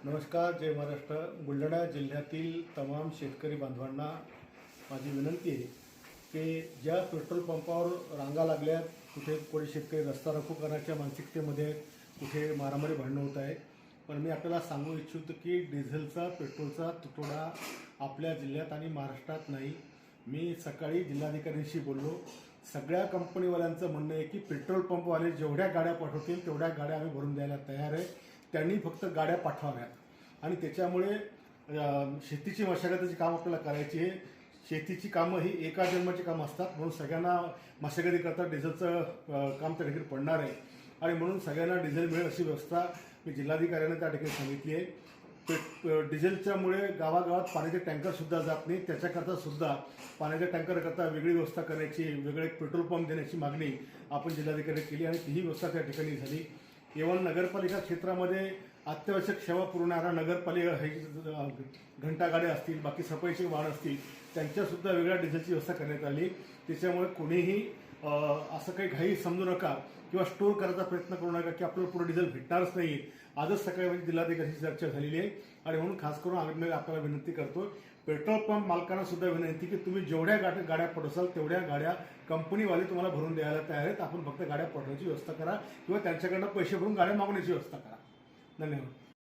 नमस्कार, जय महाराष्ट्र. बुलढाणा जिल्ह्यातील तमाम शेतकरी बांधवांना माझी विनंती आहे की ज्या पेट्रोल पंपावर रांगा लागल्यात, कुठे कोणी शेतकरी रस्ता रोको करण्याच्या मानसिकतेमध्ये आहेत, कुठे मारामारी भांडणं होत आहे. पण मी आपल्याला सांगू इच्छितो की डिझेलचा पेट्रोलचा तुटवडा आपल्या जिल्ह्यात आणि महाराष्ट्रात नाही. मी सकाळी जिल्हाधिकाऱ्यांशी बोललो. सगळ्या कंपनीवाल्यांचं म्हणणं आहे की पेट्रोल पंपवाले जेवढ्या गाड्या पाठवतील तेवढ्या गाड्या आम्ही भरून द्यायला तयार आहे. त्यांनी फक्त गाड्या पाठवाव्यात आणि त्याच्यामुळे शेतीची मशागतीची काम आपल्याला करायची आहे. शेतीची कामं ही एका जन्माची कामं असतात, म्हणून सगळ्यांना मशागती करता डिझेलचं काम त्या ठिकाणी पडणार आहे आणि म्हणून सगळ्यांना डिझेल मिळेल अशी व्यवस्था मी जिल्हाधिकाऱ्यांना त्या ठिकाणी सांगितली आहे. डिझेलच्यामुळे गावागावात पाण्याचे टँकरसुद्धा जात नाही, त्याच्याकरता सुद्धा पाण्याच्या टँकरकरता वेगळी व्यवस्था करण्याची, वेगळे पेट्रोल पंप देण्याची मागणी आपण जिल्हाधिकारी केली आणि तीही व्यवस्था त्या ठिकाणी झाली. केवळ नगरपालिका क्षेत्रामध्ये अत्यावश्यक सेवा पुरवणारा नगरपालिका हे घंटागाड्या असतील, बाकी सफाईचे वाहन असतील, त्यांच्यासुद्धा वेगळ्या डिझेलची व्यवस्था करण्यात आली. त्याच्यामुळे कोणीही असं काही घाई समजू नका किंवा स्टोअर करायचा प्रयत्न करू नका की आपल्याला पुढे डिझेल भेटणारच नाही. आजच सकाळी म्हणजे जिल्हाधिकाऱ्यांची चर्चा झालेली आहे आणि म्हणून खास करून आम्ही आपल्याला विनंती करतो, पेट्रोल पंप मालकांना सुद्धा विनंती की तुम्ही जेवढ्या गाड्या पाठवसाल तेवढ्या गाड्या कंपनीवाले तुम्हाला भरून द्यायला तयार आहेत. आपण फक्त गाड्या पाठवण्याची व्यवस्था करा किंवा त्यांच्याकडनं पैसे भरून गाड्या मागण्याची व्यवस्था करा. धन्यवाद.